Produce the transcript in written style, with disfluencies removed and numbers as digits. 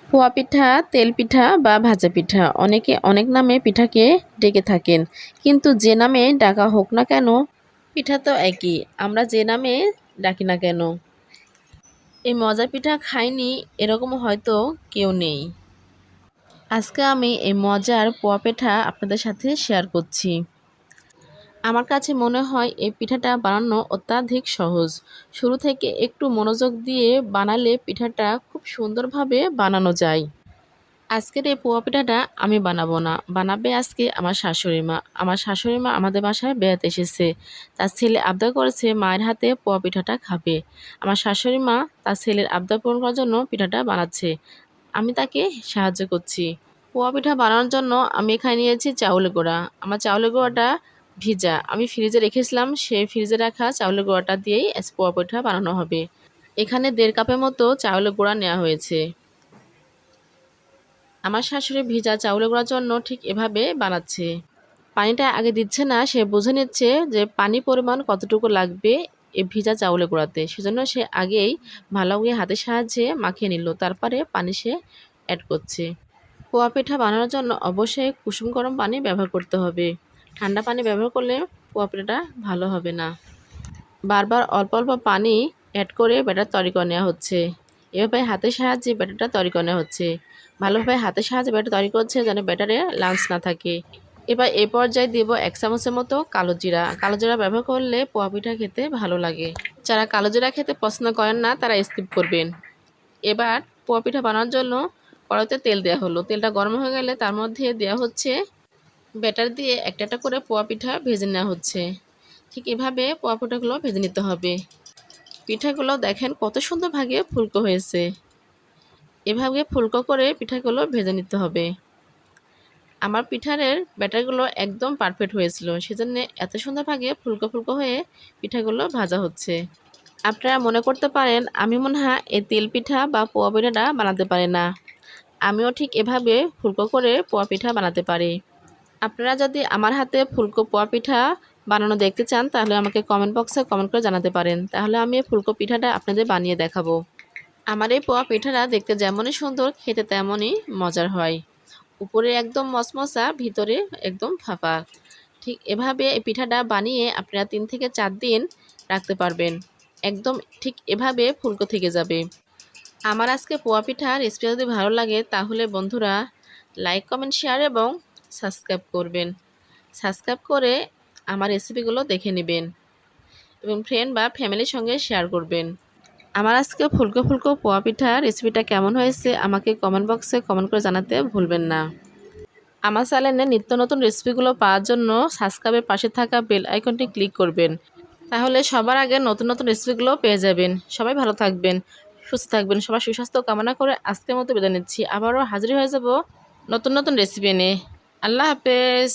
পোয়া পিঠা, তেল পিঠা বা ভাজা পিঠা অনেকে অনেক নামে পিঠাকে ডেকে থাকেন। কিন্তু যে নামে ডাকা হোক না কেন, পিঠা তো একই। আমরা যে নামে ডাকি না কেন, এই মজা পিঠা খায়নি এরকম হয়তো কেউ নেই। আজকে আমি এই মজার পোয়া পিঠা আপনাদের সাথে শেয়ার করছি। আমার কাছে মনে হয় এই পিঠাটা বানানো অত্যাধিক সহজ। শুরু থেকে একটু মনোযোগ দিয়ে বানালে পিঠাটা খুব সুন্দরভাবে বানানো যায়। আজকের এই পোয়া পিঠাটা আমি বানাবো না, বানাবে আজকে আমার শাশুড়ি মা। আমার শাশুড়ি মা আমাদের বাসায় বেড়াতে এসেছে। তার ছেলে আবদার করেছে মায়ের হাতে পোয়া পিঠাটা খাবে। আমার শাশুড়ি মা তার ছেলের আবদার পূরণ করার জন্য পিঠাটা বানাচ্ছে। আমি তাকে সাহায্য করছি। পোয়া পিঠা বানানোর জন্য আমি এখানে নিয়েছি চাউলের গুঁড়া। আমার চাউলের গুঁড়াটা ভিজা, আমি ফ্রিজে রেখেছিলাম। সেই ফ্রিজে রাখা চাউলের গুঁড়াটা দিয়েই আজ পোয়া পিঠা বানানো হবে। এখানে 1.5 কাপের মতো চাউলের গুঁড়া নেওয়া হয়েছে। আমার শাশুড়ি ভিজা চাউলের গুঁড়ার জন্য ঠিক এভাবে বানাচ্ছে। পানিটা আগে দিচ্ছে না, সে বুঝে নিচ্ছে যে পানি পরিমাণ কতটুকু লাগবে এই ভিজা চাউলের গুঁড়াতে। সেজন্য সে আগেই ভালো করে হাতের সাহায্যে মাখিয়ে নিল, তারপরে পানি সে অ্যাড করছে। পোয়া পিঠা বানানোর জন্য অবশ্যই কুসুম গরম পানি ব্যবহার করতে হবে। ঠান্ডা পানি ব্যবহার করলে পোয়া পিঠাটা ভালো হবে না। বারবার অল্প অল্প পানি অ্যাড করে ব্যাটার তৈরি করে নেওয়া হচ্ছে। এভাবে হাতের সাহায্যে ব্যাটারটা তৈরি করে নেওয়া হচ্ছে। ভালোভাবে হাতের সাহায্যে ব্যাটার তৈরি করছে যেন ব্যাটারে লাঞ্চ না থাকে। এবার এ পর্যায়ে দেব 1 চামচের মতো কালো জিরা। কালো জিরা ব্যবহার করলে পোয়া পিঠা খেতে ভালো লাগে। যারা কালো জিরা খেতে পছন্দ করেন না তারা স্কিপ করবেন। এবার পোয়া পিঠা বানানোর জন্য কড়াইতে তেল দেওয়া হলো। তেলটা গরম হয়ে গেলে তার মধ্যে দেওয়া হচ্ছে ব্যাটার দিয়ে একটা একটা করে পোয়া পিঠা ভেজে নেওয়া হচ্ছে। ঠিক এভাবে পোয়া পিঠাগুলো ভেজে নিতে হবে। পিঠাগুলো দেখেন কত সুন্দর ভাগে ফুলকো হয়েছে। এভাবে ফুলকো করে পিঠাগুলো ভেজে নিতে হবে। আমার পিঠারের ব্যাটারগুলো একদম পারফেক্ট হয়েছিল, সেজন্য এত সুন্দর ভাগে ফুলকো ফুলকো হয়ে পিঠাগুলো ভাজা হচ্ছে। আপনারা মনে করতে পারেন আমি মনে হয় এই তেল পিঠা বা পোয়া পিঠাটা বানাতে পারি না। আমিও ঠিক এভাবে ফুলকো করে পোয়া পিঠা বানাতে পারি। আপনারা যদি আমার হাতে ফুলকো পোয়া পিঠা বানানো দেখতে চান তাহলে আমাকে কমেন্ট বক্সে কমেন্ট করে জানাতে পারেন। তাহলে আমি এই ফুলকো পিঠাটা আপনাদের বানিয়ে দেখাবো। আমার এই পোয়া পিঠাটা দেখতে যেমনই সুন্দর, খেতে তেমনই মজার হয়। উপরে একদম মচমচা, ভিতরে একদম ফাঁপা। ঠিক এভাবে এই পিঠাটা বানিয়ে আপনারা 3 থেকে 4 দিন রাখতে পারবেন। একদম ঠিক এভাবে ফুলকো থেকে যাবে। আমার আজকে পোয়া পিঠা রেসিপি যদি ভালো লাগে তাহলে বন্ধুরা লাইক, কমেন্ট, শেয়ার এবং সাবস্ক্রাইব করবেন। সাবস্ক্রাইব করে আমার রেসিপিগুলো দেখে নেবেন এবং ফ্রেন্ড বা ফ্যামিলির সঙ্গে শেয়ার করবেন। আমার আজকে ফুলকো ফুলকো পোয়া পিঠা রেসিপিটা কেমন হয়েছে আমাকে কমেন্ট বক্সে কমেন্ট করে জানাতে ভুলবেন না। আমার চ্যানেলে নিত্য নতুন রেসিপিগুলো পাওয়ার জন্য সাবস্ক্রাইবের পাশে থাকা বেল আইকনটি ক্লিক করবেন। তাহলে সবার আগে নতুন নতুন রেসিপিগুলো পেয়ে যাবেন। সবাই ভালো থাকবেন, সুস্থ থাকবেন। সবার সুস্বাস্থ্য কামনা করে আজকের মতো বিদায় নিচ্ছি। আবারও হাজির হয়ে যাব নতুন নতুন রেসিপি নিয়ে। আল্লাহ হাফেজ।